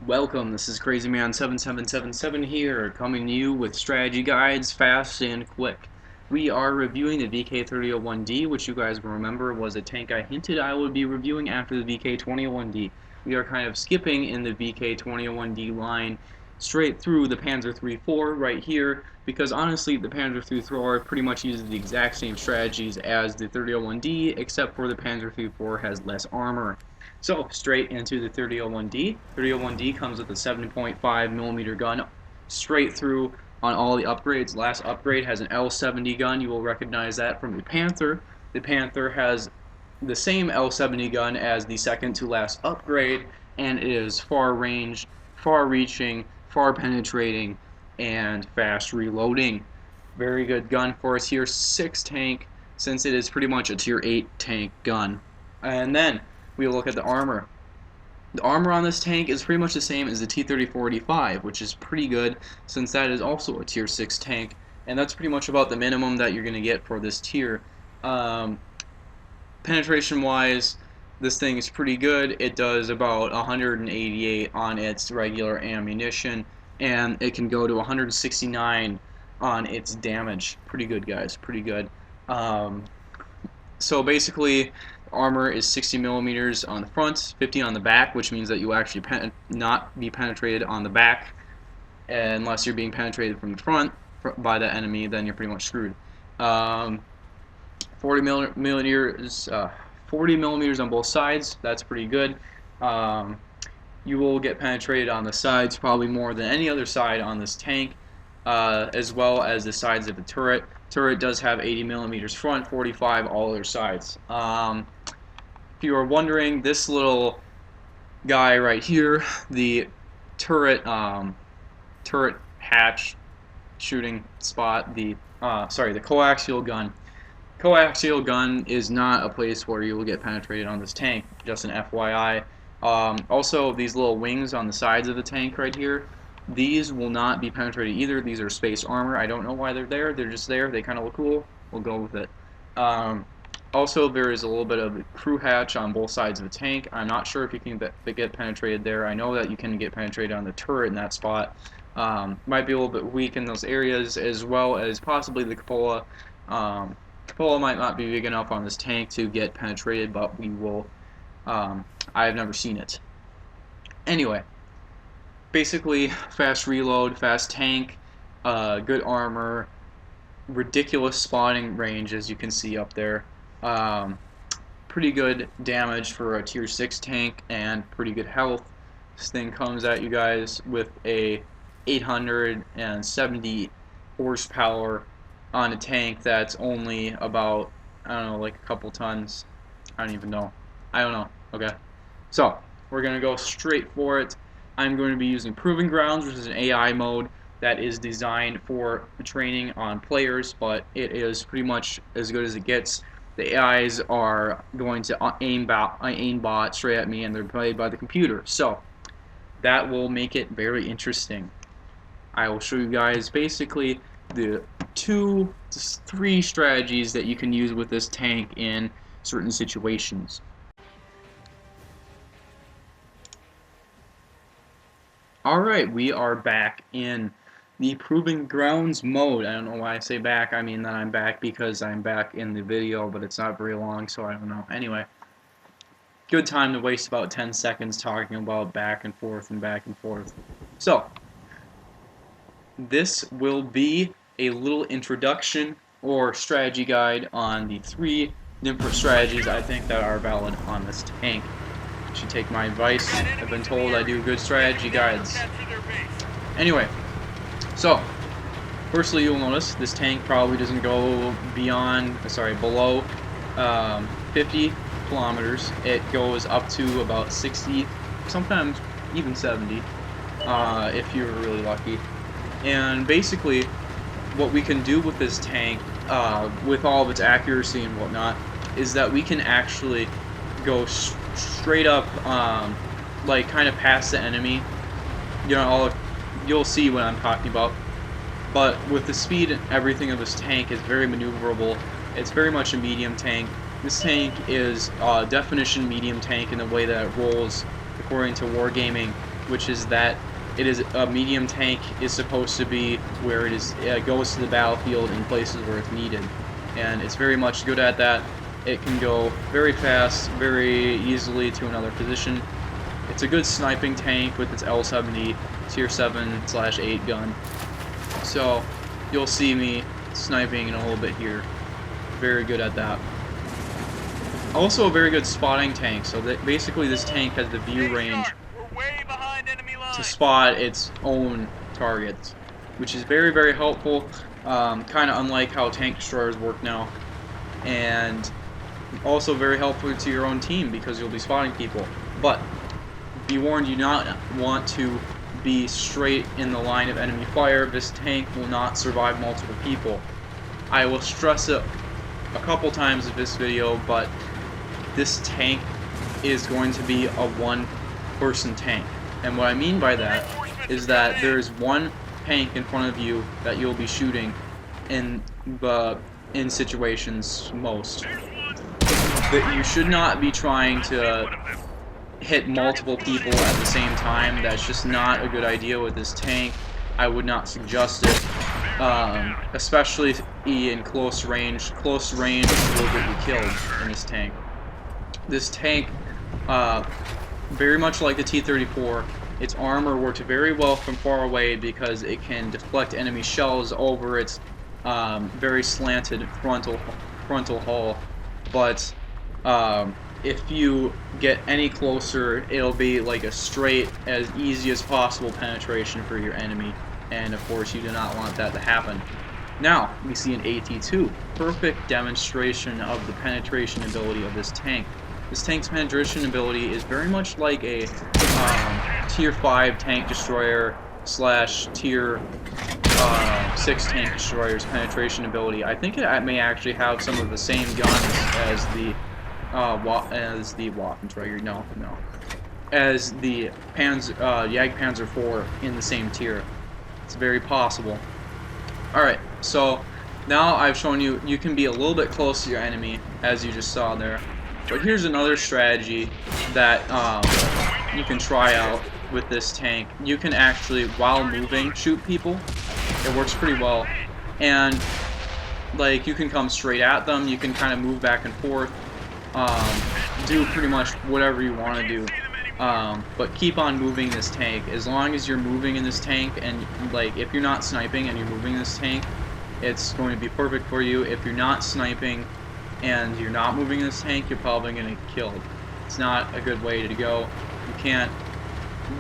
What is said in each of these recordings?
Welcome, this is CrazyMan7777 here, coming to you with strategy guides fast and quick. We are reviewing the VK3001D, which you guys will remember was a tank I hinted I would be reviewing after the VK2001D. We are kind of skipping in the VK2001D line straight through the Panzer III-4 right here, because honestly the Panzer III-4 pretty much uses the exact same strategies as the 3001D, except for the Panzer III-4 has less armor. So, straight into the 3001D. 3001D comes with a 7.5mm gun straight through on all the upgrades. Last upgrade has an L70 gun. You will recognize that from the Panther. The Panther has the same L70 gun as the second to last upgrade, and it is far range, far reaching, far penetrating, and fast reloading. Very good gun for a tier 6 tank, since it is pretty much a tier 8 tank gun. And then we look at the armor. The armor on this tank is pretty much the same as the T-3485, which is pretty good since that is also a tier 6 tank, and that's pretty much about the minimum that you're going to get for this tier. Penetration wise, this thing is pretty good. It does about 188 on its regular ammunition, and it can go to 169 on its damage. Pretty good, guys, pretty good. So basically, armor is 60 millimeters on the front, 50 on the back, which means that you actually not be penetrated on the back unless you're being penetrated from the front by the enemy. Then you're pretty much screwed. 40 millimeters on both sides. That's pretty good. You will get penetrated on the sides probably more than any other side on this tank, as well as the sides of the turret. Turret does have 80 millimeters front, 45 all other sides. If you are wondering, this little guy right here, the turret turret hatch shooting spot, the coaxial gun. Coaxial gun is not a place where you will get penetrated on this tank, just an FYI. Also, these little wings on the sides of the tank right here, these will not be penetrated either. These are space armor. I don't know why they're there. They're just there. They kind of look cool. We'll go with it. Also, there is a little bit of a crew hatch on both sides of the tank. I'm not sure if you can get penetrated there. I know that you can get penetrated on the turret in that spot. Might be a little bit weak in those areas, as well as possibly the cupola. Cupola might not be big enough on this tank to get penetrated, but we will. I have never seen it. Anyway. Basically, fast reload, fast tank, good armor, ridiculous spawning range, as you can see up there. Pretty good damage for a tier 6 tank, and pretty good health. This thing comes at you guys with a 870 horsepower on a tank that's only about, I don't know, like a couple tons. I don't even know. I don't know. Okay. So, we're going to go straight for it. I'm going to be using Proving Grounds, which is an AI mode that is designed for training on players, but it is pretty much as good as it gets. The AIs are going to aimbot straight at me, and they're played by the computer. So that will make it very interesting. I will show you guys basically the 2 to 3 strategies that you can use with this tank in certain situations. Alright, we are back in the Proving Grounds mode. I don't know why I say back. I mean that I'm back because I'm back in the video, but it's not very long, so I don't know. Anyway, good time to waste about 10 seconds talking about back and forth and back and forth. So, this will be a little introduction or strategy guide on the 3 different strategies I think that are valid on this tank. Should take my advice. I've been told I do good strategy guides. Anyway, so firstly, you'll notice this tank probably doesn't go below 50 kilometers. It goes up to about 60, sometimes even 70, if you're really lucky. And basically, what we can do with this tank, with all of its accuracy and whatnot, is that we can actually go straight up, like kind of past the enemy. You know, you'll see what I'm talking about. But with the speed and everything of this tank is very maneuverable. It's very much a medium tank. This tank is definition medium tank in the way that it rolls according to Wargaming. which is that it is a medium tank is supposed to be where it goes to the battlefield in places where it's needed, and it's very much good at that. It can go very fast, very easily to another position. It's a good sniping tank with its L70 tier 7/8 gun. So you'll see me sniping in a little bit here. Very good at that. Also a very good spotting tank, so that basically this tank has the view range to spot its own targets, which is very, very helpful, kind of unlike how tank destroyers work now, and also very helpful to your own team because you'll be spotting people. But be warned, you do not want to be straight in the line of enemy fire. This tank will not survive multiple people. I will stress it a couple times in this video, but this tank is going to be a one-person tank. And what I mean by that is that there is one tank in front of you that you'll be shooting in situations most. That you should not be trying to hit multiple people at the same time. That's just not a good idea with this tank. I would not suggest it, especially in close range. Close range will get you killed in this tank. This tank, very much like the T-34, its armor works very well from far away because it can deflect enemy shells over its very slanted frontal hull. But if you get any closer, it'll be like a straight, as easy as possible penetration for your enemy, and of course you do not want that to happen. Now we see an AT-2, perfect demonstration of the penetration ability of this tank. This tank's penetration ability is very much like a tier 5 tank destroyer / tier 6 tank destroyer's penetration ability. I think it may actually have some of the same guns as the WoT Stratagies. No, as the Jagdpanzer IV in the same tier. It's very possible. Alright, so now I've shown you can be a little bit close to your enemy, as you just saw there. But here's another strategy that you can try out with this tank. You can actually, while moving, shoot people. It works pretty well. And like, you can come straight at them, you can kind of move back and forth, do pretty much whatever you want to do. But keep on moving this tank. As long as you're moving in this tank, and like, if you're not sniping and you're moving this tank, it's going to be perfect for you. If you're not sniping and you're not moving this tank, you're probably going to get killed. It's not a good way to go. You can't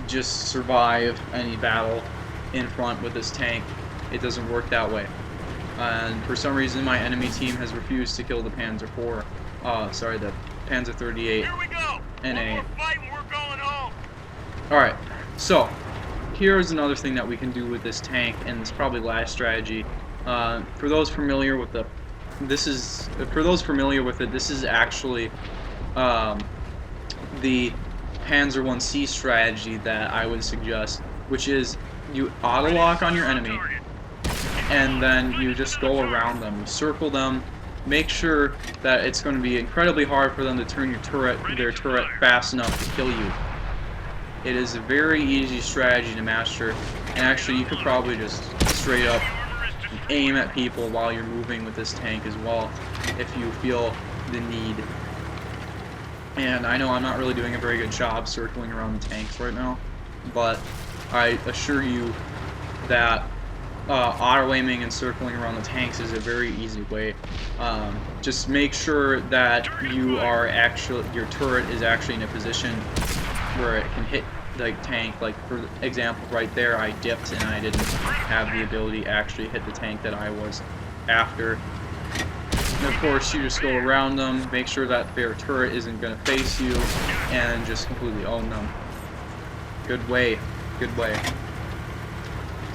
just survive any battle in front with this tank. It doesn't work that way. And for some reason, my enemy team has refused to kill the Panzer IV. The Panzer 38 NA. Alright, so here's another thing that we can do with this tank, and it's probably last strategy. For those familiar with this is actually the Panzer 1C strategy that I would suggest, which is you auto-lock on your enemy, and then you just go around them. You circle them, make sure that it's going to be incredibly hard for them to turn their turret fast enough to kill you. It is a very easy strategy to master, and actually you could probably just straight up aim at people while you're moving with this tank as well, if you feel the need. And I know I'm not really doing a very good job circling around the tanks right now, but I assure you that auto-aiming and circling around the tanks is a very easy way. Just make sure that your turret is actually in a position where it can hit the tank. Like, for example, right there I dipped and I didn't have the ability to actually hit the tank that I was after. And of course you just go around them, make sure that their turret isn't going to face you, and just completely own them. Good way.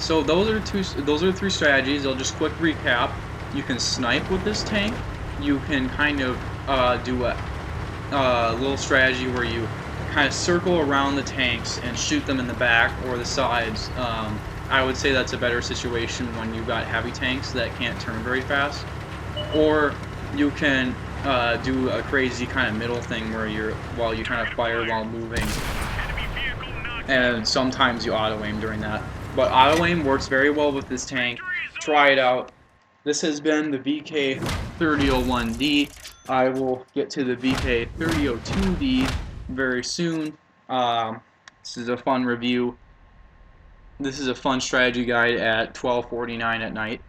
So those are three strategies. I'll just quick recap. You can snipe with this tank. You can kind of do a little strategy where you kind of circle around the tanks and shoot them in the back or the sides. I would say that's a better situation when you've got heavy tanks that can't turn very fast. Or you can do a crazy kind of middle thing where you kind of fire while moving. and sometimes you auto aim during that. But auto aim works very well with this tank. Try it out. This has been the VK3001D. I will get to the VK3002D very soon. This is a fun review. This is a fun strategy guide at 12:49 at night.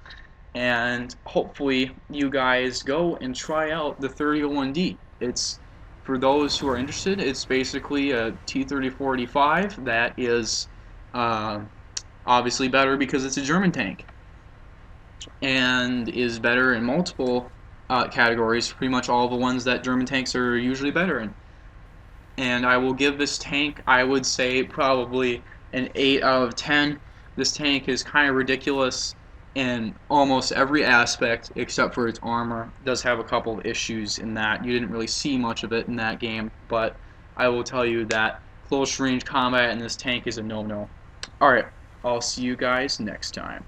And hopefully you guys go and try out the 3001D. It's, for those who are interested, it's basically a T-34-85 that is obviously better because it's a German tank, and is better in multiple categories, pretty much all the ones that German tanks are usually better in. And I will give this tank, I would say, probably an 8 out of 10. This tank is kind of ridiculous in almost every aspect except for its armor. It does have a couple of issues in that. You didn't really see much of it in that game, but I will tell you that close range combat in this tank is a no-no. Alright, I'll see you guys next time.